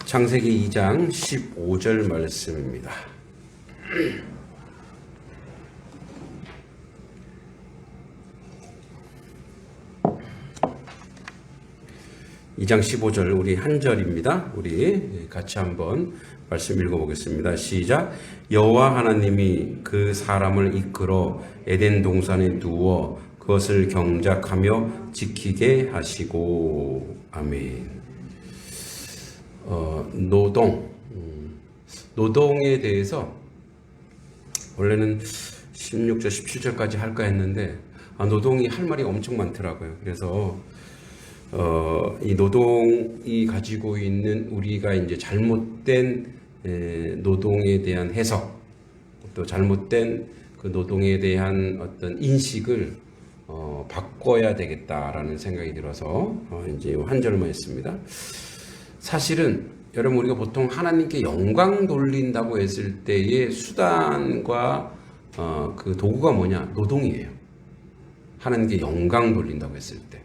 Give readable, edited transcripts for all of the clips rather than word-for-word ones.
창세기 2장 15절 말씀입니다. 2장 15절 우리 한 절입니다. 우리 같이 한번 말씀 읽어보겠습니다. 시작. 여호와 하나님이 그 사람을 이끌어 에덴 동산에 두어 그것을 경작하며 지키게 하시고. 아멘. 노동에 대해서 원래는 16절 17절까지 할까 했는데 노동이 할 말이 엄청 많더라고요. 그래서 이 노동이 가지고 있는 우리가 이제 잘못된 노동에 대한 해석, 또 잘못된 그 노동에 대한 어떤 인식을 바꿔야 되겠다라는 생각이 들어서 이제 한 절만 했습니다. 사실은 여러분 우리가 보통 하나님께 영광 돌린다고 했을 때의 수단과 그 도구가 뭐냐? 노동이에요. 하나님께 영광 돌린다고 했을 때.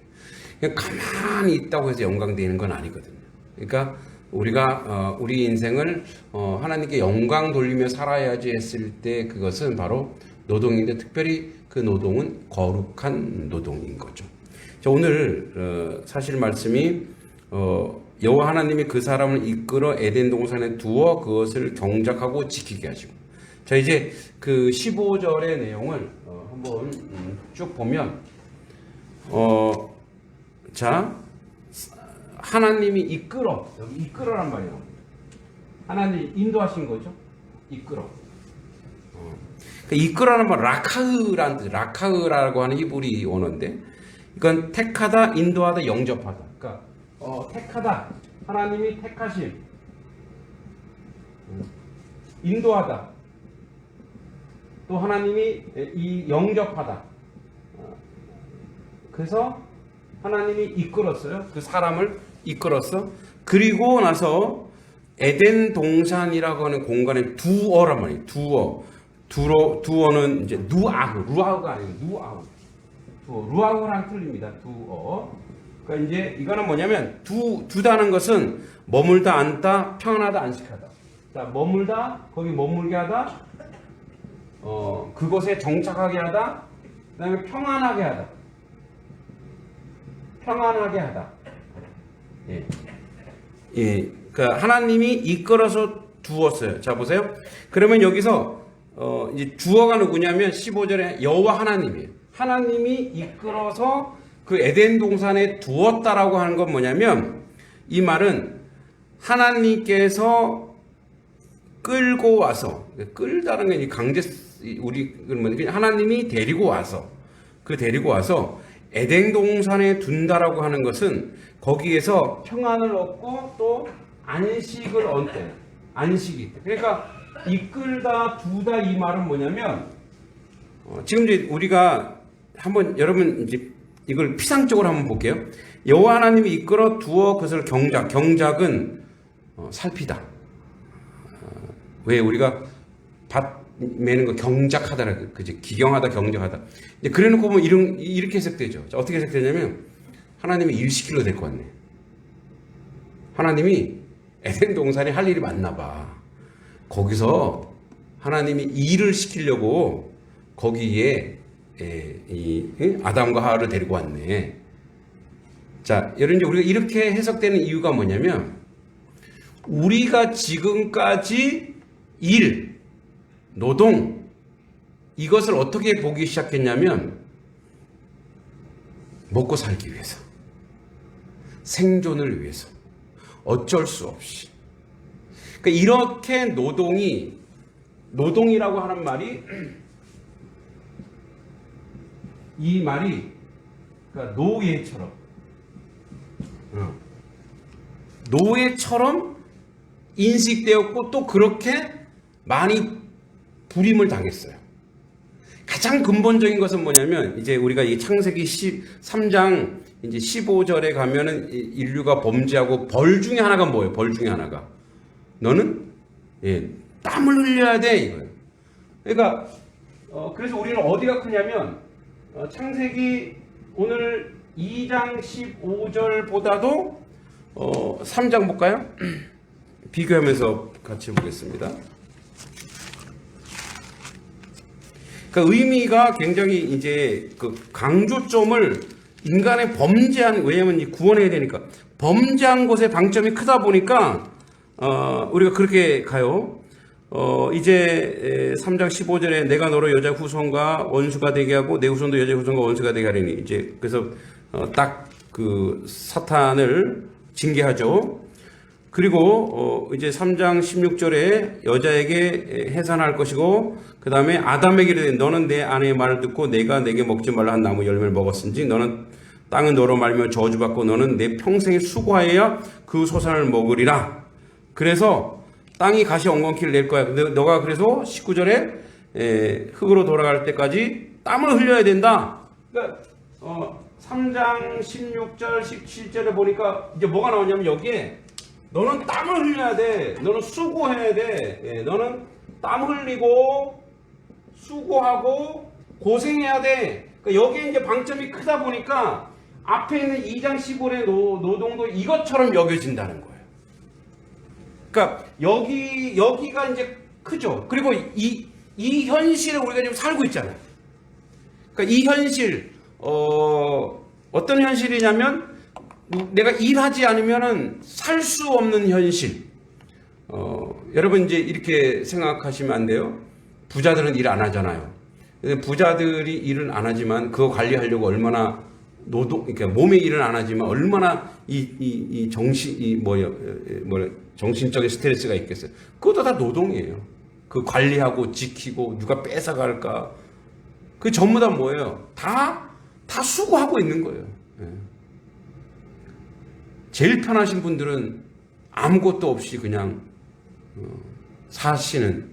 그냥 가만히 있다고 해서 영광되는 건 아니거든요. 그러니까 우리가 우리 인생을 하나님께 영광 돌리며 살아야지 했을 때 그것은 바로 노동인데, 특별히 그 노동은 거룩한 노동인 거죠. 자, 오늘 사실 말씀이 여호와 하나님이 그 사람을 이끌어 에덴 동산에 두어 그것을 경작하고 지키게 하시고. 자, 이제 그 15절의 내용을 한번 쭉 보면 자, 하나님이 이끌어, 여기 이끌어란 말이 나옵니다. 하나님이 인도하신 거죠. 이끌어. 이끌어라는 말 라카흐라는 뜻, 라카흐라고 하는 히브리 언어인데, 이건 택하다, 인도하다, 영접하다. 그러니까 택하다, 하나님이 택하심, 인도하다, 또 하나님이 이 영접하다. 그래서 하나님이 이끌었어요. 그 사람을 이끌었어. 그리고 나서 에덴 동산이라고 하는 공간에 두어란 말이에요. 두어는 이제 루아흐가 아니고 누아흐. 루아흐랑 틀립니다. 두어. 그러니까 이제 이거는 뭐냐면 두다는 것은 머물다, 앉다, 평안하다, 안식하다. 자, 머물다, 거기 머물게 하다. 그곳에 정착하게 하다. 그다음에 평안하게 하다. 평안하게 하다. 예. 예. 그러니까 하나님이 이끌어서 두었어요. 자, 보세요. 그러면 여기서 이제 주어가 누구냐면 15절에 여호와 하나님이에요. 하나님이 이끌어서 그 에덴 동산에 두었다라고 하는 건 뭐냐면, 이 말은 하나님께서 끌고 와서, 끌다는 게 강제, 그냥 하나님이 데리고 와서 에덴 동산에 둔다라고 하는 것은 거기에서 평안을 얻고 또 안식을 얻대. 안식이. 그러니까 이끌다, 두다 이 말은 뭐냐면, 지금 이제 우리가 한번 여러분 이제 이걸 피상적으로 한번 볼게요. 여호와 하나님이 이끌어 두어 그것을 경작은 살피다. 왜 우리가 밭 매는 거 경작하다, 그지? 기경하다, 경작하다. 이제 그래놓고 보면 이렇게 해석되죠. 자, 어떻게 해석되냐면, 하나님이 일 시키려 될 것 같네. 하나님이 에덴 동산에 할 일이 많나 봐. 거기서 하나님이 일을 시키려고 거기에 아담과 하와를 데리고 왔네. 자, 여러분 이제 우리가 이렇게 해석되는 이유가 뭐냐면, 우리가 지금까지 일, 노동, 이것을 어떻게 보기 시작했냐면, 먹고 살기 위해서, 생존을 위해서, 어쩔 수 없이. 그러니까 이렇게 노동이라고 하는 말이, 이 말이 그러니까 노예처럼 인식되었고, 또 그렇게 많이 불임을 당했어요. 가장 근본적인 것은 뭐냐면, 이제 우리가 이 창세기 3장 이제 15절에 가면은 인류가 범죄하고 벌 중에 하나가 뭐예요? 벌 중에 하나가 너는 땀을 흘려야 돼, 이거예요. 그러니까 그래서 우리는 어디가 크냐면, 창세기 오늘 2장 15절보다도 3장 볼까요? 비교하면서 같이 보겠습니다. 그러니까 의미가 굉장히 이제 그 강조점을 인간의 범죄한, 왜냐면 이 구원해야 되니까 범죄한 곳에 방점이 크다 보니까 우리가 그렇게 가요. 이제 3장 15절에 내가 너로 여자 후손과 원수가 되게 하고 내 후손도 여자 후손과 원수가 되게 하리니, 이제 그래서 딱 그 사탄을 징계하죠. 그리고 이제 3장 16절에 여자에게 해산할 것이고, 그 다음에 아담에게 이르되 너는 내 아내의 말을 듣고 내가 내게 먹지 말라 한 나무 열매를 먹었은지 너는 땅은 너로 말미암아 저주받고 너는 내 평생에 수고하여야 그 소산을 먹으리라. 그래서 땅이 가시 엉겅퀴를 낼 거야. 너가 그래서 19절에 흙으로 돌아갈 때까지 땀을 흘려야 된다. 그러니까 3장 16절 17절에 보니까 이제 뭐가 나오냐면, 여기에 너는 땀을 흘려야 돼. 너는 수고해야 돼. 너는 땀 흘리고 수고하고 고생해야 돼. 그러니까 여기에 이제 방점이 크다 보니까 앞에 있는 2장 15절의 노동도 이것처럼 여겨진다는 거예요. 그러니까 여기가 이제 크죠. 그리고 이 현실에 우리가 지금 살고 있잖아요. 그러니까 이 현실, 어떤 현실이냐면, 내가 일하지 않으면은 살 수 없는 현실. 여러분 이제 이렇게 생각하시면 안 돼요. 부자들은 일 안 하잖아요. 부자들이 일은 안 하지만 그거 관리하려고 얼마나 그러니까 몸의 일은 안 하지만 얼마나 정신적인 스트레스가 있겠어요. 그것도 다 노동이에요. 그 관리하고 지키고 누가 뺏어갈까. 그 전부 다 뭐예요? 다 수고하고 있는 거예요. 제일 편하신 분들은 아무것도 없이 그냥 사시는,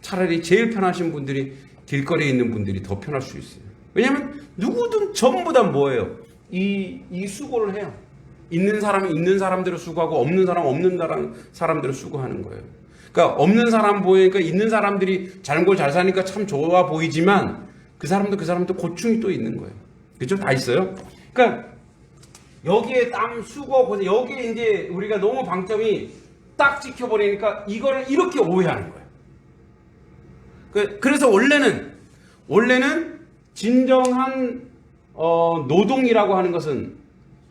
차라리 제일 편하신 분들이 길거리에 있는 분들이 더 편할 수 있어요. 왜냐하면 누구든 전부 다 뭐예요? 이 수고를 해요. 있는 사람이 있는 사람대로 수고하고 없는 사람 없는 사람대로 수고하는 거예요. 그러니까 없는 사람 보이니까 있는 사람들이 잘 사니까 참 좋아 보이지만 그 사람도 고충이 또 있는 거예요. 그죠? 다 있어요. 그러니까 여기에 땀, 수고, 고생, 여기에 이제 우리가 너무 방점이 딱 찍혀버리니까 이거를 이렇게 오해하는 거예요. 그래서 원래는 진정한 노동이라고 하는 것은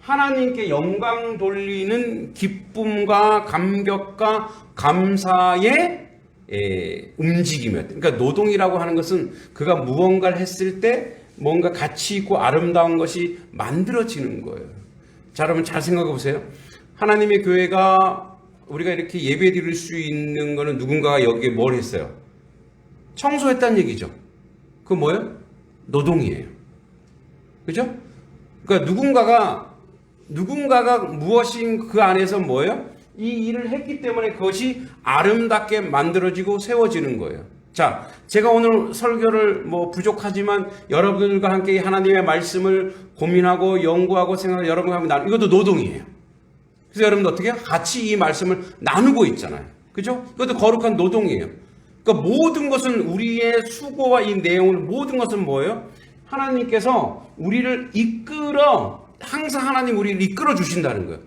하나님께 영광 돌리는 기쁨과 감격과 감사의 움직임이었다. 그러니까 노동이라고 하는 것은 그가 무언가를 했을 때 뭔가 가치 있고 아름다운 것이 만들어지는 거예요. 자, 여러분 잘 생각해 보세요. 하나님의 교회가 우리가 이렇게 예배 드릴 수 있는 거는 누군가가 여기에 뭘 했어요? 청소했다는 얘기죠. 그거 뭐예요? 노동이에요. 그죠? 그러니까 누군가가 무엇인 그 안에서 뭐예요? 이 일을 했기 때문에 그것이 아름답게 만들어지고 세워지는 거예요. 자, 제가 오늘 설교를 부족하지만 여러분들과 함께 하나님의 말씀을 고민하고 연구하고 생각하고 여러분과 함께 이것도 노동이에요. 그래서 여러분들 어떻게 같이 이 말씀을 나누고 있잖아요. 그죠? 이것도 거룩한 노동이에요. 그러니까 모든 것은 우리의 수고와 이 내용을 모든 것은 뭐예요? 하나님께서 우리를 항상 하나님 우리를 이끌어 주신다는 거예요.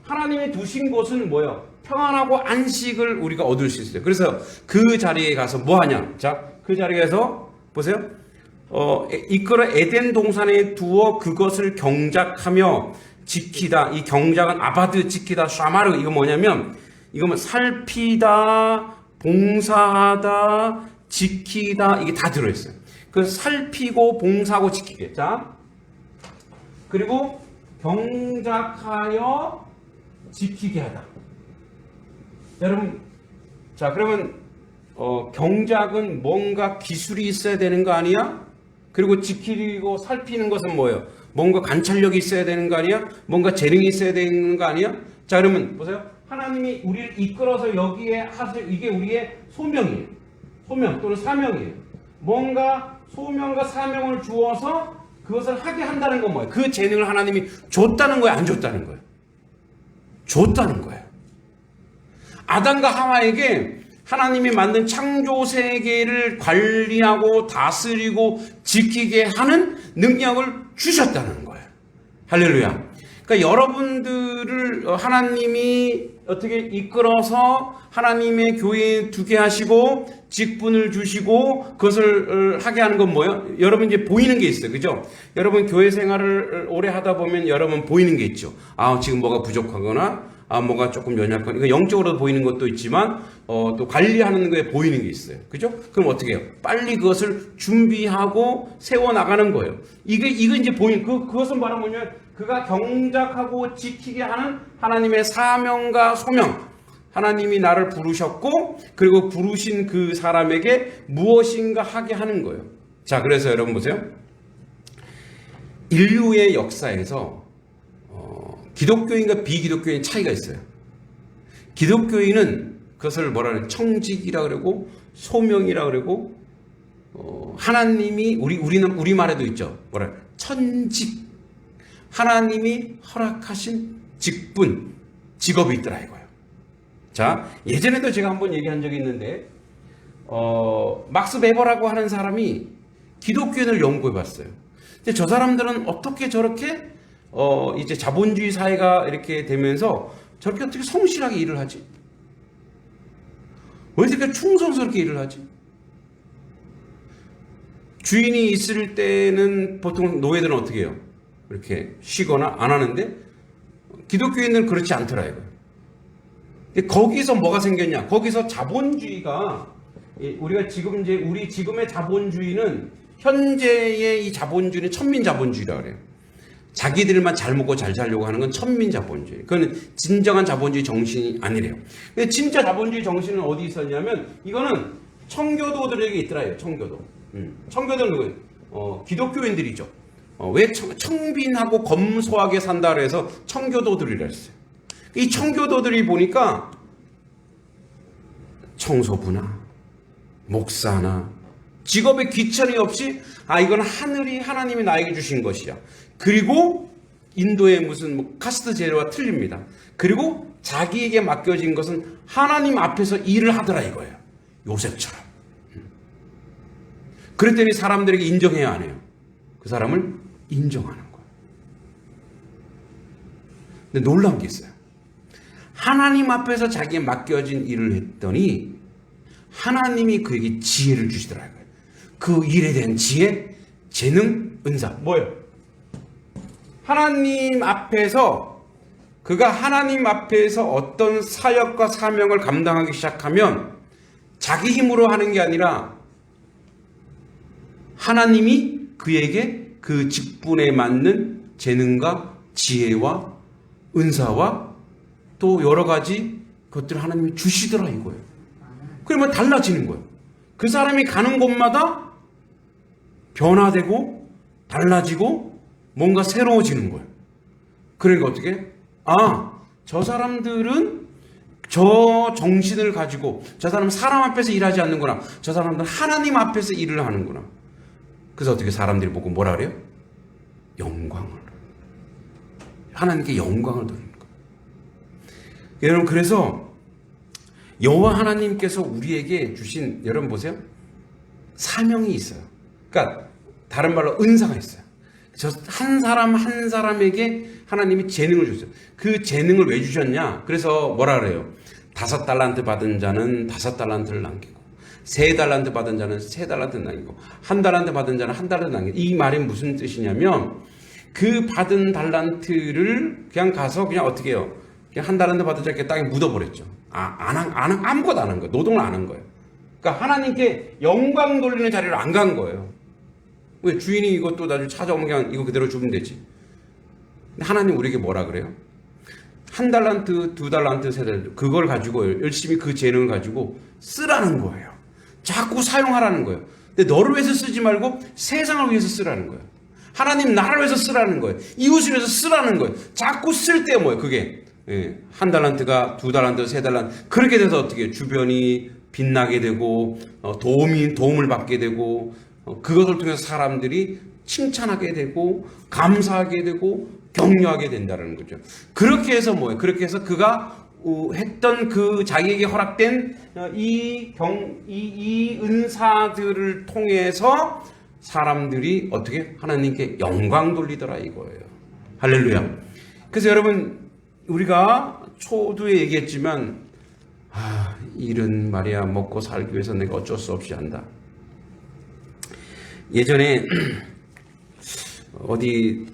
하나님이 두신 곳은 뭐예요? 평안하고 안식을 우리가 얻을 수 있어요. 그래서 그 자리에 가서 뭐 하냐? 자, 그 자리에 가서 보세요. 이끌어 에덴 동산에 두어 그것을 경작하며 지키다. 이 경작은 아바드, 지키다, 샤마르. 이거 뭐냐면 이거는 살피다, 봉사하다, 지키다. 이게 다 들어있어요. 그 살피고 봉사하고 지키게. 자, 그리고 경작하여 지키게 하다. 여러분, 자, 그러면 경작은 뭔가 기술이 있어야 되는 거 아니야? 그리고 지키고 살피는 것은 뭐예요? 뭔가 관찰력이 있어야 되는 거 아니야? 뭔가 재능이 있어야 되는 거 아니야? 자, 그러면 보세요. 하나님이 우리를 이끌어서 여기에 하실, 이게 우리의 소명이에요. 소명 또는 사명이에요. 뭔가 소명과 사명을 주어서 그것을 하게 한다는 건 뭐예요? 그 재능을 하나님이 줬다는 거예요? 안 줬다는 거예요? 줬다는 거예요. 아담과 하와에게 하나님이 만든 창조 세계를 관리하고 다스리고 지키게 하는 능력을 주셨다는 거예요. 할렐루야. 그러니까 여러분들을 하나님이 어떻게 이끌어서 하나님의 교회에 두게 하시고 직분을 주시고 그것을 하게 하는 건 뭐예요? 여러분 이제 보이는 게 있어요. 그죠? 여러분 교회 생활을 오래 하다 보면 여러분 보이는 게 있죠. 지금 뭐가 부족하거나 뭐가 조금 연약하거나 이거 영적으로 보이는 것도 있지만 또 관리하는 거에 보이는 게 있어요. 그죠? 그럼 어떻게 해요? 빨리 그것을 준비하고 세워 나가는 거예요. 이거 이제 보이는 그것은 바로 뭐냐면 그가 경작하고 지키게 하는 하나님의 사명과 소명. 하나님이 나를 부르셨고 그리고 부르신 그 사람에게 무엇인가 하게 하는 거예요. 자, 그래서 여러분 보세요. 인류의 역사에서 기독교인과 비기독교인 차이가 있어요. 기독교인은 그것을 뭐라 그래? 청직이라 그러고 소명이라 그러고 하나님이 우리 말에도 있죠. 뭐라 그래? 천직. 하나님이 허락하신 직분, 직업이 있더라 이거예요. 자, 예전에도 제가 한번 얘기한 적이 있는데 막스 베버라고 하는 사람이 기독교인을 연구해 봤어요. 근데 저 사람들은 어떻게 저렇게 이제 자본주의 사회가 이렇게 되면서 저렇게 어떻게 성실하게 일을 하지? 왜 이렇게 충성스럽게 일을 하지? 주인이 있을 때는 보통 노예들은 어떻게 해요? 이렇게 쉬거나 안 하는데 기독교인들은 그렇지 않더라 이거예요. 거기서 뭐가 생겼냐? 거기서 자본주의가 우리가 지금 이제 우리 지금의 자본주의는 현재의 이 자본주의는 천민 자본주의라 그래요. 자기들만 잘 먹고 잘 살려고 하는 건 천민 자본주의. 그건 진정한 자본주의 정신이 아니래요. 근데 진짜 자본주의 정신은 어디 있었냐면 이거는 청교도들에게 있더라요. 청교도. 청교도는 누구예요? 기독교인들이죠. 왜 청빈하고 검소하게 산다 그래서 청교도들이라 했어요. 이 청교도들이 보니까 청소부나 목사나 직업에 귀천이 없이 이건 하나님이 나에게 주신 것이야. 그리고 인도의 무슨 카스트 제도와 틀립니다. 그리고 자기에게 맡겨진 것은 하나님 앞에서 일을 하더라 이거예요. 요셉처럼. 그랬더니 사람들에게 인정해야 안 해요. 그 사람을 인정하는 거예요. 근데 놀라운 게 있어요. 하나님 앞에서 자기에 맡겨진 일을 했더니 하나님이 그에게 지혜를 주시더라고요. 그 일에 대한 지혜, 재능, 은사. 뭐예요? 하나님 앞에서 그가 하나님 앞에서 어떤 사역과 사명을 감당하기 시작하면 자기 힘으로 하는 게 아니라 하나님이 그에게 그 직분에 맞는 재능과 지혜와 은사와 또 여러 가지 것들을 하나님이 주시더라 이거예요. 그러면 달라지는 거예요. 그 사람이 가는 곳마다 변화되고 달라지고 뭔가 새로워지는 거예요. 그러니까 어떻게? 저 사람들은 저 정신을 가지고 저 사람은 사람 앞에서 일하지 않는구나. 저 사람들은 하나님 앞에서 일을 하는구나. 그래서 어떻게 사람들이 보고 뭐라 그래요? 영광을. 하나님께 영광을 돌립니다. 여러분 그래서 여호와 하나님께서 우리에게 주신 여러분 보세요. 사명이 있어요. 그러니까 다른 말로 은사가 있어요. 저 한 사람 한 사람에게 하나님이 재능을 줬어요. 그 재능을 왜 주셨냐? 그래서 뭐라 그래요? 5달란트 받은 자는 5달란트를 남기고 3달란트 받은 자는 3달란트를 남기고 1달란트 받은 자는 1달란트 남기고 이 말이 무슨 뜻이냐면 그 받은 달란트를 그냥 가서 그냥 어떻게 해요? 그냥 1달란트 받은 자 이렇게 땅에 묻어버렸죠. 아무것도 안 한 거예요. 노동을 안 한 거예요. 그러니까 하나님께 영광 돌리는 자리로 안 간 거예요. 왜? 주인이 이것도 나중에 찾아오면 그냥 이거 그대로 주면 되지. 근데 하나님 우리에게 뭐라 그래요? 1달란트, 2달란트, 3달란트 그걸 가지고 열심히 그 재능을 가지고 쓰라는 거예요. 자꾸 사용하라는 거예요. 근데 너를 위해서 쓰지 말고 세상을 위해서 쓰라는 거예요. 하나님 나라를 위해서 쓰라는 거예요. 이웃을 위해서 쓰라는 거예요. 자꾸 쓸 때 뭐예요? 그게 1달란트가 2달란트, 3달란트 그렇게 돼서 어떻게 주변이 빛나게 되고 도움을 받게 되고 그것을 통해서 사람들이 칭찬하게 되고 감사하게 되고 격려하게 된다는 거죠. 그렇게 해서 뭐예요? 그렇게 해서 그가 했던 그 자기에게 허락된 이 은사들을 통해서 사람들이 어떻게 하나님께 영광 돌리더라 이거예요. 할렐루야. 그래서 여러분, 우리가 초두에 얘기했지만 일은 말이야 먹고 살기 위해서 내가 어쩔 수 없이 한다. 예전에 어디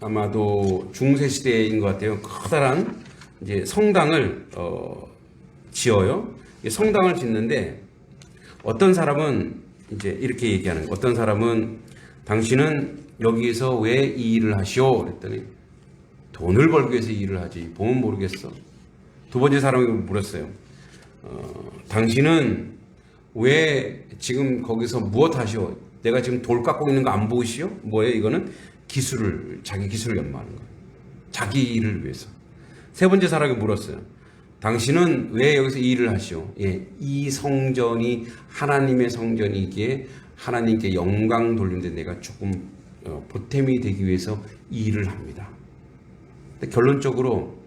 아마도 중세 시대인 것 같아요. 커다란 이제 성당을 지어요. 성당을 짓는데 어떤 사람은 이제 이렇게 얘기하는 거예요. 어떤 사람은 당신은 여기서 왜 이 일을 하시오? 그랬더니 돈을 벌기 위해서 이 일을 하지. 보면 모르겠어. 두 번째 사람이 물었어요. 당신은 왜 지금 거기서 무엇 하시오? 내가 지금 돌 깎고 있는 거 안 보이시오? 뭐예요? 이거는 자기 기술을 연마하는 거예요. 자기 일을 위해서. 세 번째 사람이 물었어요. 당신은 왜 여기서 이 일을 하시오? 예, 이 성전이 하나님의 성전이기에 하나님께 영광 돌리는데 내가 조금 보탬이 되기 위해서 이 일을 합니다. 근데 결론적으로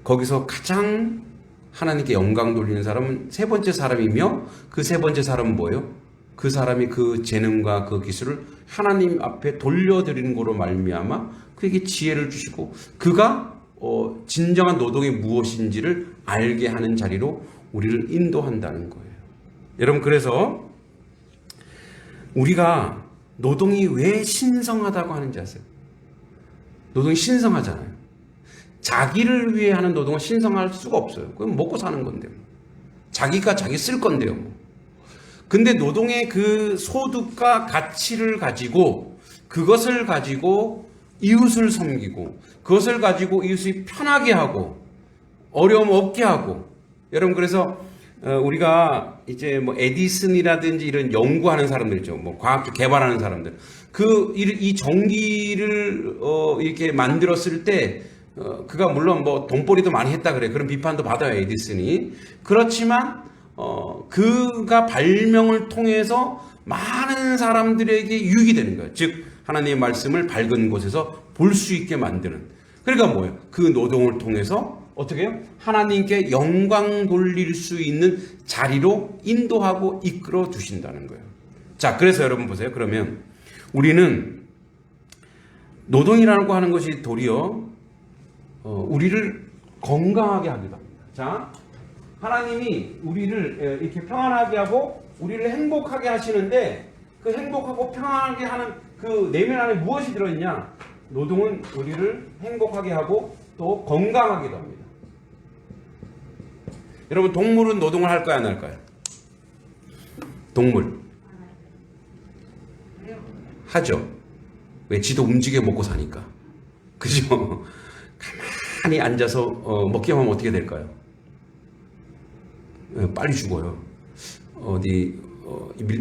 거기서 가장 하나님께 영광 돌리는 사람은 세 번째 사람이며, 그 세 번째 사람은 뭐예요? 그 사람이 그 재능과 그 기술을 하나님 앞에 돌려드리는 거로 말미암아 그에게 지혜를 주시고 그가 진정한 노동이 무엇인지를 알게 하는 자리로 우리를 인도한다는 거예요. 여러분, 그래서 우리가 노동이 왜 신성하다고 하는지 아세요? 노동이 신성하잖아요. 자기를 위해 하는 노동은 신성할 수가 없어요. 그건 먹고 사는 건데요. 자기가 자기 쓸 건데요. 근데 노동의 그 소득과 가치를 가지고 그것을 가지고 이웃을 섬기고 그것을 가지고 이웃이 편하게 하고 어려움 없게 하고, 여러분, 그래서 우리가 이제 뭐 에디슨이라든지 이런 연구하는 사람들 있죠. 뭐 과학적 개발하는 사람들. 이 전기를 이렇게 만들었을 때 그가 물론 뭐 돈벌이도 많이 했다 그래. 그런 비판도 받아요, 에디슨이. 그렇지만 그가 발명을 통해서 많은 사람들에게 유익이 되는 거예요. 즉 하나님의 말씀을 밝은 곳에서 볼 수 있게 만드는. 그러니까 뭐예요? 그 노동을 통해서 어떻게 해요? 하나님께 영광 돌릴 수 있는 자리로 인도하고 이끌어 두신다는 거예요. 자, 그래서 여러분 보세요. 그러면 우리는 노동이라고 하는 것이 도리어 우리를 건강하게 하기도 합니다. 자, 하나님이 우리를 이렇게 평안하게 하고 우리를 행복하게 하시는데, 그 행복하고 평안하게 하는 그 내면 안에 무엇이 들어있냐? 노동은 우리를 행복하게 하고 또 건강하기도 합니다. 여러분, 동물은 노동을 할까요, 안 할까요? 동물 하죠. 왜? 지도 움직여 먹고 사니까. 그죠? 가만히 앉아서 먹기만 하면 어떻게 될까요? 빨리 죽어요.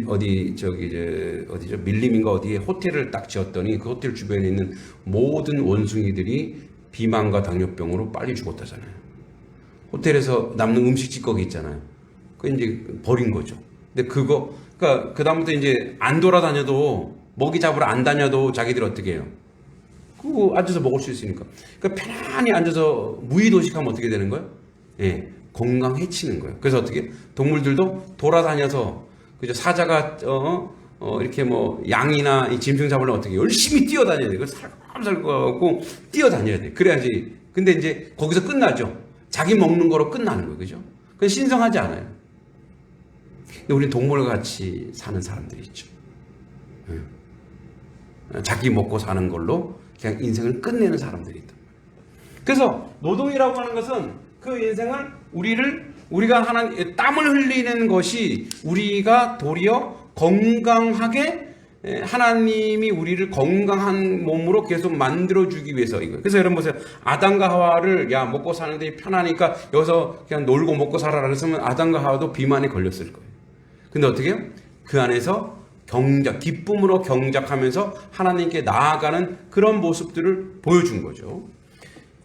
어디죠? 밀림인가 어디에 호텔을 딱 지었더니 그 호텔 주변에 있는 모든 원숭이들이 비만과 당뇨병으로 빨리 죽었다잖아요. 호텔에서 남는 음식 찌꺼기 있잖아요. 그 이제 버린 거죠. 근데 그러니까 그다음부터 이제 안 돌아다녀도, 먹이 잡으러 안 다녀도 자기들 어떻게 해요? 그거 앉아서 먹을 수 있으니까. 그러니까 편안히 앉아서 무의도식하면 어떻게 되는 거예요? 예, 건강해지는 거예요. 그래서 어떻게? 동물들도 돌아다녀서, 그죠? 사자가 이렇게 뭐 양이나 이 짐승 잡으려면 어떻게 열심히 뛰어다녀야 돼요. 살살살 거 뛰어다녀야 돼. 그래야지. 근데 이제 거기서 끝나죠. 자기 먹는 거로 끝나는 거예요. 그죠? 그건 신성하지 않아요. 근데 우리는 동물과 같이 사는 사람들이 있죠. 자기 먹고 사는 걸로 그냥 인생을 끝내는 사람들이 있다. 그래서 노동이라고 하는 것은 그 인생을 우리가 하는 땀을 흘리는 것이 우리가 도리어 건강하게, 하나님이 우리를 건강한 몸으로 계속 만들어주기 위해서 이거예요. 그래서 여러분 보세요. 아담과 하와를 먹고 사는데 편하니까 여기서 그냥 놀고 먹고 살아라 그랬으면 아담과 하와도 비만에 걸렸을 거예요. 근데 어떻게 해요? 그 안에서 기쁨으로 경작하면서 하나님께 나아가는 그런 모습들을 보여준 거죠.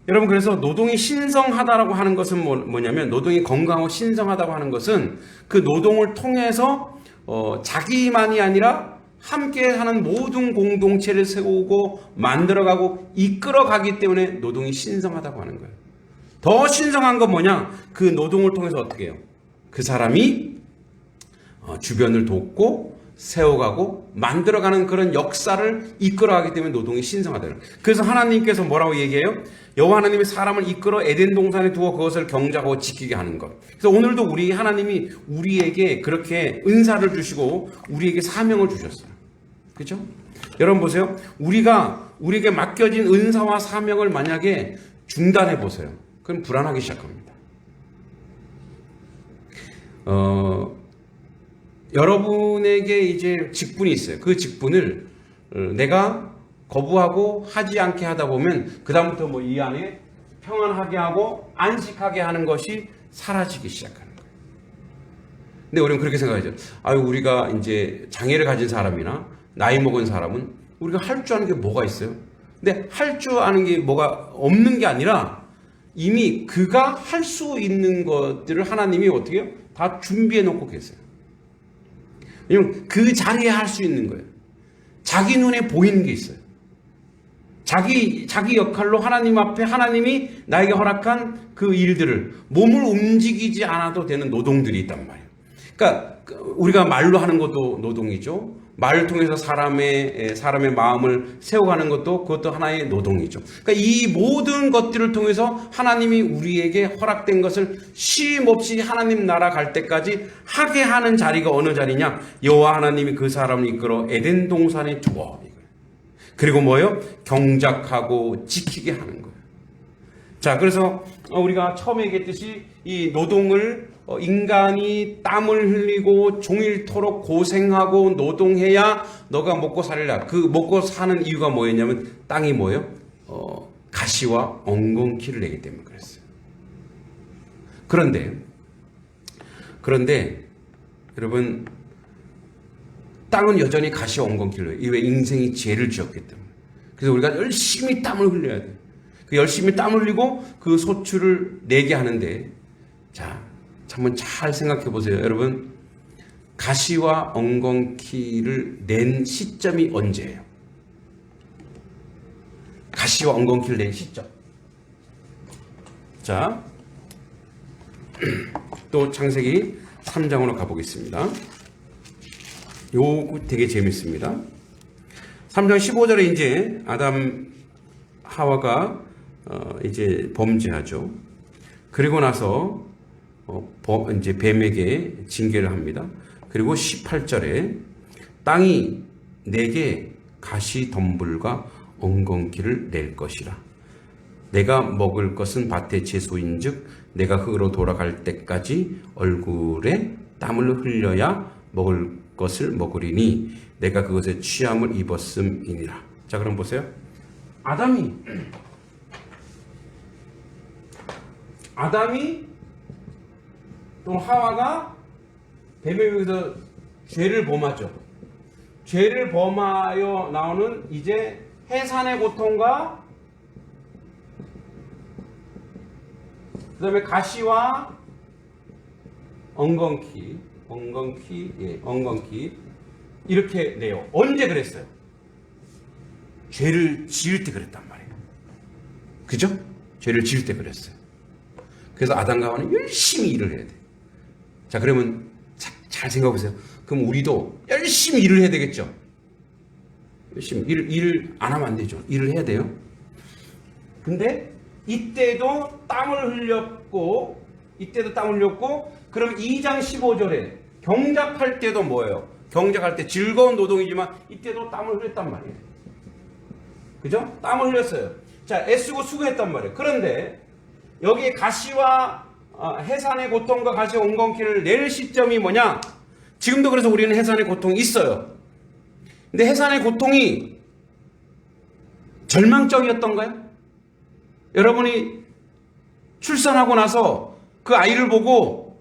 여러분, 그래서 노동이 신성하다라고 하는 것은 뭐냐면, 노동이 건강하고 신성하다고 하는 것은 그 노동을 통해서 자기만이 아니라 함께 하는 모든 공동체를 세우고 만들어가고 이끌어가기 때문에 노동이 신성하다고 하는 거예요. 더 신성한 건 뭐냐? 그 노동을 통해서 어떻게 해요? 그 사람이 주변을 돕고 세워가고 만들어가는 그런 역사를 이끌어가기 때문에 노동이 신성하다. 그래서 하나님께서 뭐라고 얘기해요? 여호와 하나님이 사람을 이끌어 에덴 동산에 두어 그것을 경작하고 지키게 하는 것. 그래서 오늘도 우리 하나님이 우리에게 그렇게 은사를 주시고 우리에게 사명을 주셨어요. 그렇죠? 여러분 보세요. 우리에게 맡겨진 은사와 사명을 만약에 중단해 보세요. 그럼 불안하기 시작합니다. 여러분에게 이제 직분이 있어요. 그 직분을 내가 거부하고 하지 않게 하다 보면 그다음부터 뭐 이 안에 평안하게 하고 안식하게 하는 것이 사라지기 시작하는 거예요. 근데 우리는 그렇게 생각하죠. 우리가 이제 장애를 가진 사람이나 나이 먹은 사람은 우리가 할 줄 아는 게 뭐가 있어요? 근데 할 줄 아는 게 뭐가 없는 게 아니라 이미 그가 할 수 있는 것들을 하나님이 어떻게 해요? 다 준비해 놓고 계세요. 왜냐면 그 자리에 할 수 있는 거예요. 자기 눈에 보이는 게 있어요. 자기 역할로 하나님 앞에 하나님이 나에게 허락한 그 일들을 몸을 움직이지 않아도 되는 노동들이 있단 말이에요. 그러니까 우리가 말로 하는 것도 노동이죠. 말을 통해서 사람의 마음을 세워가는 것도 그것도 하나의 노동이죠. 그러니까 이 모든 것들을 통해서 하나님이 우리에게 허락된 것을 쉼 없이 하나님 나라 갈 때까지 하게 하는 자리가 어느 자리냐? 여호와 하나님이 그 사람을 이끌어 에덴 동산에 두어. 그리고 뭐예요? 경작하고 지키게 하는 거예요. 자, 그래서 우리가 처음에 얘기했듯이 이 노동을 인간이 땀을 흘리고 종일토록 고생하고 노동해야 너가 먹고 살라. 그 먹고 사는 이유가 뭐였냐면 땅이 뭐예요? 가시와 엉겅퀴를 내기 때문에 그랬어요. 그런데 여러분 땅은 여전히 가시와 엉겅퀴를 내요. 왜? 인생이 죄를 지었기 때문에. 그래서 우리가 열심히 땀을 흘려야 돼요. 그 열심히 땀을 흘리고 그 소출을 내게 하는데, 자, 한번 잘 생각해 보세요. 여러분, 가시와 엉겅퀴를 낸 시점이 언제예요? 가시와 엉겅퀴를 낸 시점. 자, 또 창세기 3장으로 가보겠습니다. 요거 되게 재밌습니다. 3장 15절에 이제 아담 하와가 이제 범죄하죠. 그리고 나서 이제 뱀에게 징계를 합니다. 그리고 18절에 땅이 내게 가시 덤불과 엉겅퀴를 낼 것이라. 내가 먹을 것은 밭의 채소인즉 내가 흙으로 돌아갈 때까지 얼굴에 땀을 흘려야 먹을 것을 먹으리니 내가 그것에 취함을 입었음이니라. 자, 그럼 보세요. 아담이 또 하와가 뱀에 의해서 죄를 범하죠. 죄를 범하여 나오는 이제 해산의 고통과 그 다음에 가시와 엉겅퀴 이렇게 내요. 언제 그랬어요? 죄를 지을 때 그랬단 말이에요. 그죠? 죄를 지을 때 그랬어요. 그래서 아담과 하와는 열심히 일을 해야 돼. 자, 그러면 잘 생각해 보세요. 그럼 우리도 열심히 일을 해야 되겠죠? 열심히 일을 안 하면 안 되죠. 일을 해야 돼요. 근데 이때도 땀을 흘렸고 그럼 2장 15절에 경작할 때도 뭐예요? 경작할 때 즐거운 노동이지만 이때도 땀을 흘렸단 말이에요. 그죠? 땀을 흘렸어요. 자, 애쓰고 수고했단 말이에요. 그런데 여기에 가시와 해산의 고통과 가시와 엉겅퀴를 낼 시점이 뭐냐? 지금도 그래서 우리는 해산의 고통이 있어요. 근데 해산의 고통이 절망적이었던가요? 여러분이 출산하고 나서 그 아이를 보고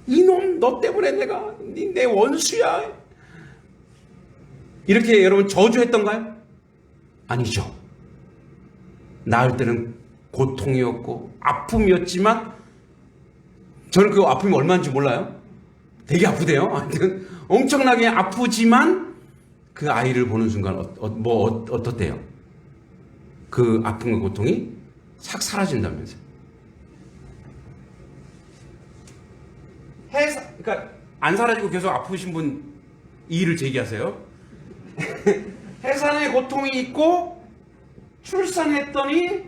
이놈 너 때문에 내가 내 원수야 이렇게 여러분 저주했던가요? 아니죠. 낳을 때는 고통이었고 아픔이었지만 저는 그 아픔이 얼마인지 몰라요. 되게 아프대요. 엄청나게 아프지만 그 아이를 보는 순간 어떻대요? 그 아픔과 고통이 싹 사라진다면서요. 그러니까 안 사라지고 계속 아프신 분 이의를 제기하세요. 해산의 고통이 있고 출산했더니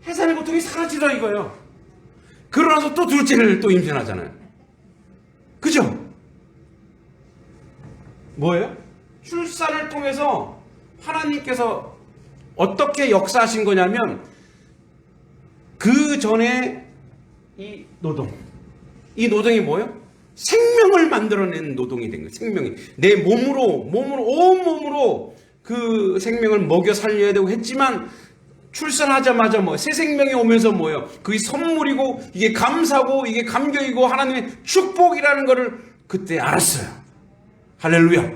해산의 고통이 사라지더라 이거예요. 그러나서 또 둘째를 또 임신하잖아요. 그죠? 뭐예요? 출산을 통해서 하나님께서 어떻게 역사하신 거냐면 그 전에 이 노동이 뭐예요? 생명을 만들어낸 노동이 된 거예요. 생명이 내 몸으로 온 몸으로 그 생명을 먹여 살려야 되고 했지만 출산하자마자 새 생명이 오면서 뭐예요? 그게 선물이고 이게 감사고 이게 감격이고 하나님의 축복이라는 것을 그때 알았어요. 할렐루야.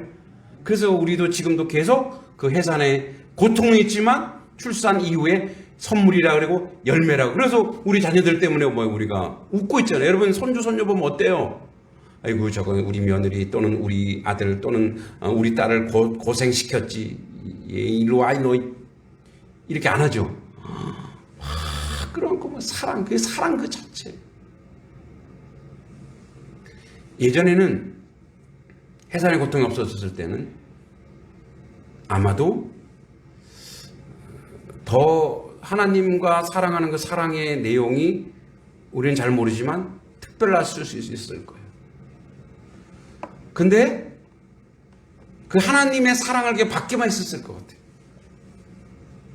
그래서 우리도 지금도 계속 그 해산의 고통이 있지만 출산 이후에 선물이라 그러고 열매라고. 그래서 우리 자녀들 때문에 우리가 웃고 있잖아요. 여러분 손주 손녀 보면 어때요? 아이고 저거 우리 며느리 또는 우리 아들 또는 우리 딸을 고생시켰지. 일로 와 너 이렇게 안 하죠. 그런 거 사랑 그 자체. 예전에는 해산의 고통이 없었을 때는 아마도 더 하나님과 사랑하는 그 사랑의 내용이 우리는 잘 모르지만 특별했을 수 있을 거예요. 근데 그 하나님의 사랑을 받기만 했었을 것 같아요.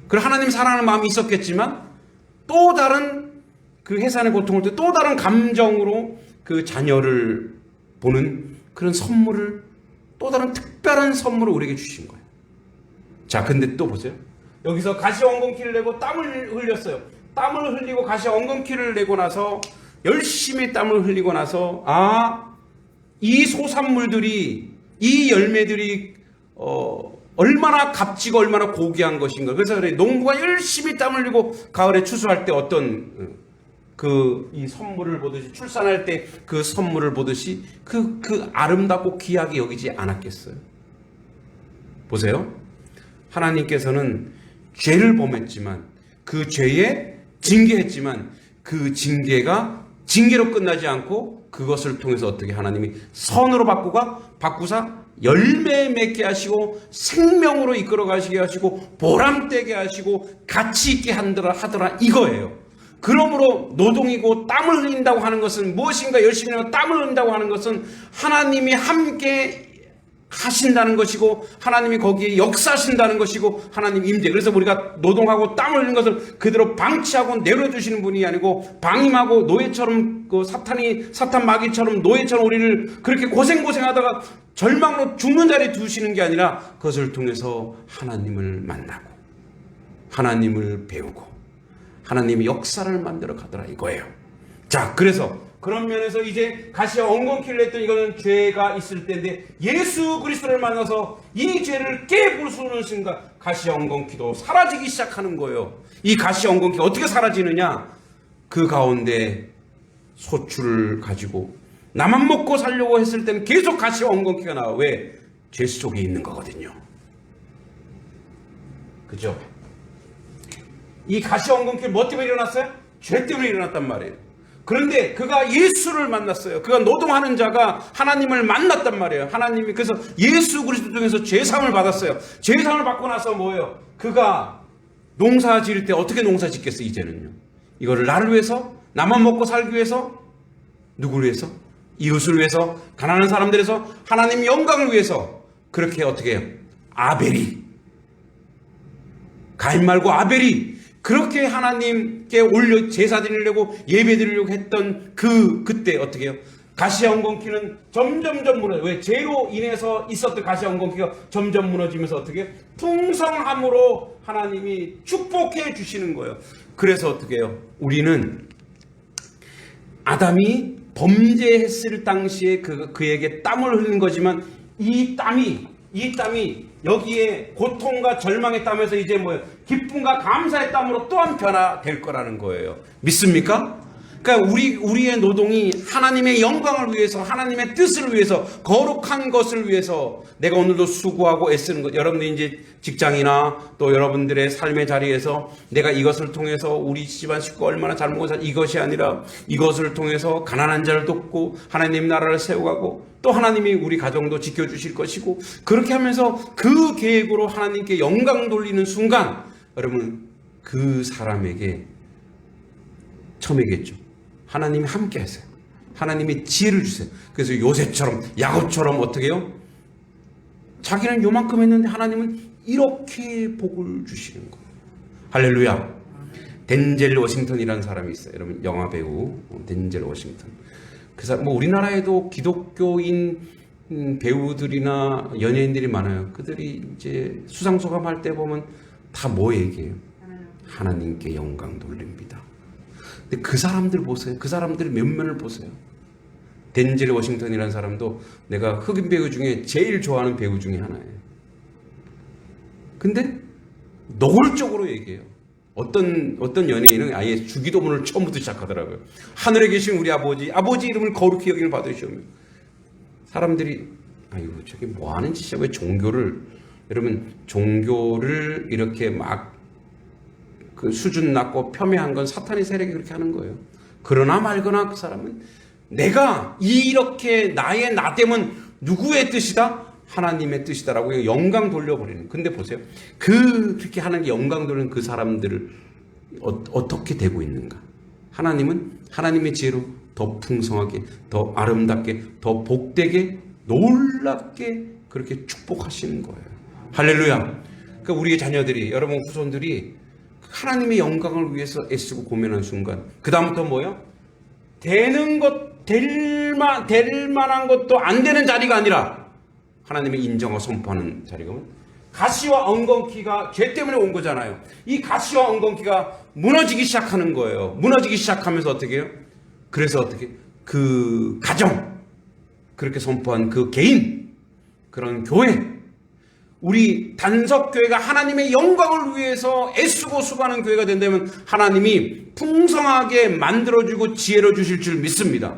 그리고 하나님 사랑하는 마음이 있었겠지만 또 다른 그 해산의 고통을 또 다른 감정으로 그 자녀를 보는 그런 선물을 또 다른 특별한 선물을 우리에게 주신 거예요. 자, 근데 또 보세요. 여기서 가시 엉겅퀴를 내고 땀을 흘렸어요. 땀을 흘리고 가시 엉겅퀴를 내고 나서 열심히 땀을 흘리고 나서 이 소산물들이 이 열매들이 얼마나 값지고 얼마나 고귀한 것인가. 그래서 그래 농부가 열심히 땀을 흘리고 가을에 추수할 때 어떤 이 선물을 보듯이 출산할 때 그 선물을 보듯이 그 아름답고 귀하게 여기지 않았겠어요? 보세요. 하나님께서는 죄를 범했지만 그 죄에 징계했지만 그 징계가 징계로 끝나지 않고 그것을 통해서 어떻게 하나님이 선으로 바꾸사 열매 맺게 하시고 생명으로 이끌어 가시게 하시고 보람되게 하시고 가치 있게 하더라 이거예요. 그러므로 노동이고 땀을 흘린다고 하는 것은 무엇인가 열심히 하고 땀을 흘린다고 하는 것은 하나님이 함께 하신다는 것이고 하나님이 거기에 역사하신다는 것이고 하나님 임재. 그래서 우리가 노동하고 땀을 흘리는 것을 그대로 방치하고 내려주시는 분이 아니고 방임하고 노예처럼 사탄 마귀처럼 노예처럼 우리를 그렇게 고생하다가 절망으로 죽는 자리에 두시는 게 아니라 그것을 통해서 하나님을 만나고 하나님을 배우고 하나님의 역사를 만들어 가더라 이거예요. 자, 그래서 그런 면에서 이제 가시와 엉겅퀴를 했던 이거는 죄가 있을 때인데 예수 그리스도를 만나서 이 죄를 깨부수는 순간 가시와 엉겅퀴도 사라지기 시작하는 거예요. 이 가시와 엉겅퀴가 어떻게 사라지느냐? 그 가운데 소출을 가지고 나만 먹고 살려고 했을 때는 계속 가시와 엉겅퀴가 나와. 왜? 죄 속에 있는 거거든요. 그죠? 이 가시와 엉겅퀴 뭐 때문에 일어났어요? 죄 때문에 일어났단 말이에요. 그런데 그가 예수를 만났어요. 그가 노동하는 자가 하나님을 만났단 말이에요. 하나님이 그래서 예수 그리스도 통해서 죄사함을 받았어요. 죄사함을 받고 나서 뭐예요? 그가 농사 지을 때 어떻게 농사 짓겠어요? 이제는요. 이거를 나를 위해서, 나만 먹고 살기 위해서, 누구를 위해서? 이웃을 위해서, 가난한 사람들을 위해서, 하나님 영광을 위해서 그렇게 어떻게 해요? 가인 말고 아벨이 그렇게 하나님께 제사 드리려고 예배 드리려고 했던 그때 어떻게 해요? 가시와 엉겅퀴는 점점 무너져요. 왜? 죄로 인해서 있었던 가시와 엉겅퀴가 점점 무너지면서 어떻게 해요? 풍성함으로 하나님이 축복해 주시는 거예요. 그래서 어떻게 해요? 우리는 아담이 범죄했을 당시에 그에게 땀을 흘린 거지만 이 땀이 여기에 고통과 절망의 땀에서 이제 뭐예요? 기쁨과 감사의 땀으로 또한 변화될 거라는 거예요. 믿습니까? 그러니까 우리의 노동이 하나님의 영광을 위해서, 하나님의 뜻을 위해서, 거룩한 것을 위해서 내가 오늘도 수고하고 애쓰는 것. 여러분들 이제 직장이나 또 여러분들의 삶의 자리에서 내가 이것을 통해서 우리 집안 식구 얼마나 잘 먹어 살, 이것이 아니라 이것을 통해서 가난한 자를 돕고 하나님 나라를 세워가고 또 하나님이 우리 가정도 지켜주실 것이고, 그렇게 하면서 그 계획으로 하나님께 영광 돌리는 순간 여러분 그 사람에게 처음이겠죠. 하나님이 함께 하세요. 하나님이 지혜를 주세요. 그래서 요셉처럼, 야곱처럼 어떻게 해요? 자기는 요만큼 했는데 하나님은 이렇게 복을 주시는 거예요. 할렐루야. 덴젤 워싱턴이라는 사람이 있어요. 여러분 영화 배우 덴젤 워싱턴. 그 사람 뭐 우리나라에도 기독교인 배우들이나 연예인들이 많아요. 그들이 이제 수상소감 할 때 보면 다 뭐 얘기해요? 하나님께 영광 돌립니다. 근데 그 사람들 보세요. 그 사람들의 면면을 보세요. 덴젤 워싱턴이라는 사람도 내가 흑인 배우 중에 제일 좋아하는 배우 중에 하나예요. 근데 노골적으로 얘기해요. 어떤 연예인은 아예 주기도문을 처음부터 시작하더라고요. 하늘에 계신 우리 아버지 이름을 거룩히 여김을 받으시오며. 사람들이 아이고 저게 뭐 하는 짓이야? 왜 여러분 종교를 이렇게 막 그 수준 낮고 폄훼한 건 사탄의 세력이 그렇게 하는 거예요. 그러나 말거나 그 사람은 내가 이렇게 나의 나됨은 누구의 뜻이다? 하나님의 뜻이다라고 영광 돌려버리는. 근데 보세요. 그렇게 하는 게 영광 돌리는 그 사람들을 어떻게 되고 있는가? 하나님은 하나님의 지혜로 더 풍성하게, 더 아름답게, 더 복되게, 놀랍게 그렇게 축복하시는 거예요. 할렐루야. 그러니까 우리의 자녀들이, 여러분 후손들이 하나님의 영광을 위해서 애쓰고 고민하는 순간, 그 다음부터 뭐야? 되는 것, 될 만한 것도 안 되는 자리가 아니라 하나님의 인정과 선포하는 자리가 가시와 엉겅퀴가 죄 때문에 온 거잖아요. 이 가시와 엉겅퀴가 무너지기 시작하는 거예요. 무너지기 시작하면서 어떻게 해요? 그래서 어떻게 그 가정, 그렇게 선포한 그 개인, 그런 교회, 우리 단석교회가 하나님의 영광을 위해서 애쓰고 수고하는 교회가 된다면 하나님이 풍성하게 만들어주고 지혜로 주실 줄 믿습니다.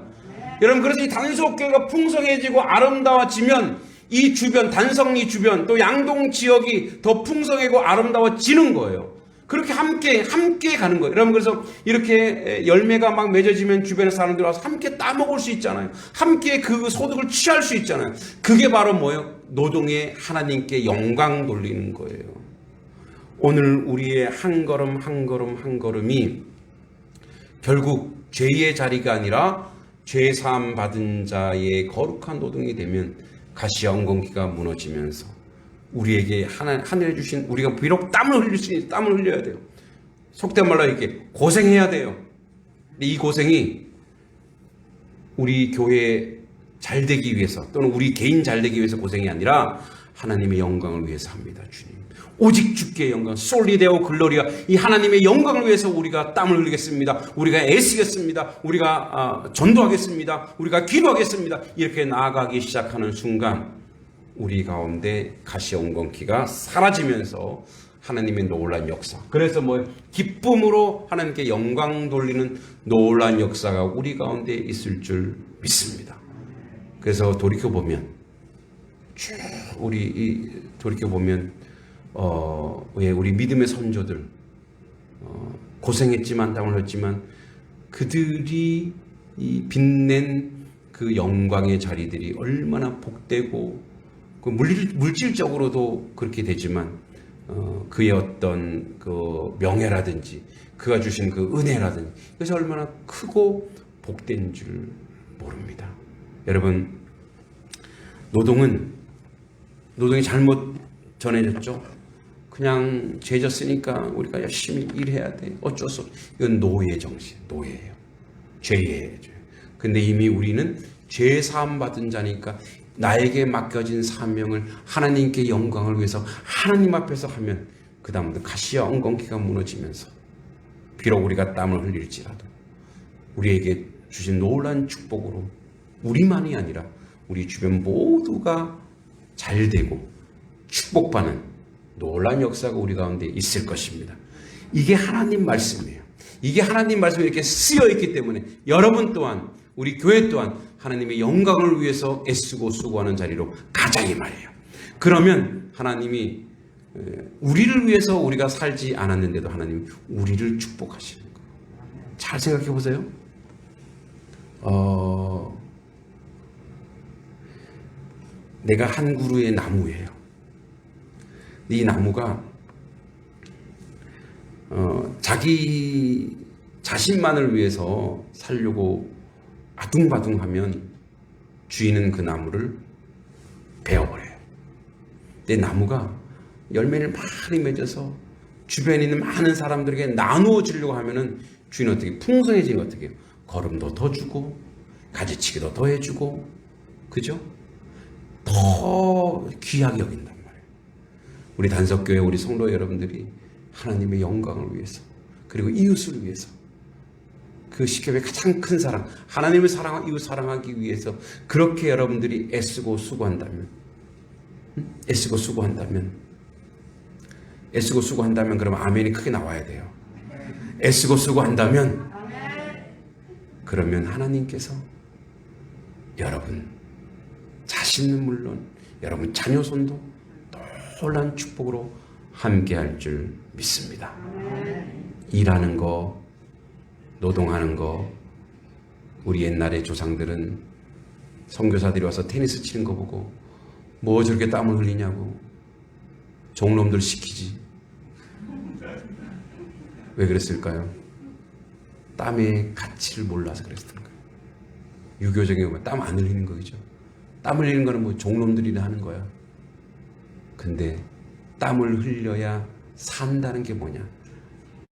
여러분 그래서 이 단석교회가 풍성해지고 아름다워지면 이 주변, 단성리 주변 또 양동 지역이 더 풍성하고 아름다워지는 거예요. 그렇게 함께 가는 거예요. 여러분 그래서 이렇게 열매가 막 맺어지면 주변에 사람들 와서 함께 따먹을 수 있잖아요. 함께 그 소득을 취할 수 있잖아요. 그게 바로 뭐예요? 노동에 하나님께 영광 돌리는 거예요. 오늘 우리의 한 걸음 한 걸음 한 걸음이 결국 죄의 자리가 아니라 죄 사함 받은 자의 거룩한 노동이 되면 가시와 엉겅퀴가 무너지면서 우리에게 하늘에 주신, 우리가 비록 땀을 흘릴 수 있는 땀을 흘려야 돼요. 속된 말로 이렇게 고생해야 돼요. 근데 이 고생이 우리 교회 잘 되기 위해서 또는 우리 개인 잘 되기 위해서 고생이 아니라 하나님의 영광을 위해서 합니다. 주님 오직 주께 영광, 솔리데오 글로리아, 이 하나님의 영광을 위해서 우리가 땀을 흘리겠습니다. 우리가 애쓰겠습니다. 우리가 전도하겠습니다. 우리가 기도하겠습니다. 이렇게 나아가기 시작하는 순간 우리 가운데 가시와 엉겅퀴가 사라지면서 하나님의 놀라운 역사, 그래서 기쁨으로 하나님께 영광 돌리는 놀라운 역사가 우리 가운데 있을 줄 믿습니다. 그래서 돌이켜보면 우리 믿음의 선조들 고생했지만 땀을 흘렸지만 그들이 이 빛낸 그 영광의 자리들이 얼마나 복되고 그 물질적으로도 그렇게 되지만 그의 어떤 그 명예라든지 그가 주신 그 은혜라든지 그것이 얼마나 크고 복된 줄 모릅니다. 여러분 노동이 잘못 전해졌죠. 그냥 죄졌으니까 우리가 열심히 일해야 돼. 어쩔 수 없어. 이건 노예 정신, 노예예요. 죄예요. 근데 이미 우리는 죄 사함 받은 자니까 나에게 맡겨진 사명을 하나님께 영광을 위해서 하나님 앞에서 하면 그 다음부터 가시와 엉겅퀴가 무너지면서 비록 우리가 땀을 흘릴지라도 우리에게 주신 놀라운 축복으로 우리만이 아니라 우리 주변 모두가 잘되고 축복받는 놀라운 역사가 우리 가운데 있을 것입니다. 이게 하나님 말씀이에요. 이게 하나님 말씀에 이렇게 쓰여 있기 때문에 여러분 또한 우리 교회 또한 하나님의 영광을 위해서 애쓰고 수고하는 자리로 가자 이 말이에요. 그러면 하나님이 우리를 위해서 우리가 살지 않았는데도 하나님이 우리를 축복하시는 거예요. 잘 생각해 보세요. 내가 한 그루의 나무예요. 이 나무가 자기 자신만을 위해서 살려고 아둥바둥하면 주인은 그 나무를 베어버려요. 내 나무가 열매를 많이 맺어서 주변에 있는 많은 사람들에게 나누어 주려고 하면은 주인은 어떻게 풍성해지는 거 어떻게 해요? 거름도 더 주고 가지치기도 더 해주고 그죠? 더 귀하게 여긴단 말이에요. 우리 단석교회 우리 성도 여러분들이 하나님의 영광을 위해서 그리고 이웃을 위해서 그 십계명의 가장 큰 사랑 하나님을 사랑하고 이웃 사랑하기 위해서 그렇게 여러분들이 애쓰고 수고한다면 그러면 아멘이 크게 나와야 돼요. 애쓰고 수고한다면 그러면 하나님께서 여러분 자신은 물론 여러분 자녀 손도 놀라운 축복으로 함께할 줄 믿습니다. 일하는 거, 노동하는 거, 우리 옛날의 조상들은 선교사들이 와서 테니스 치는 거 보고 뭐 저렇게 땀을 흘리냐고 종놈들 시키지. 왜 그랬을까요? 땀의 가치를 몰라서 그랬던 거예요. 유교적인 거 땀 안 흘리는 거죠. 땀 흘리는 거는 뭐 종놈들이나 하는 거야. 근데 땀을 흘려야 산다는 게 뭐냐?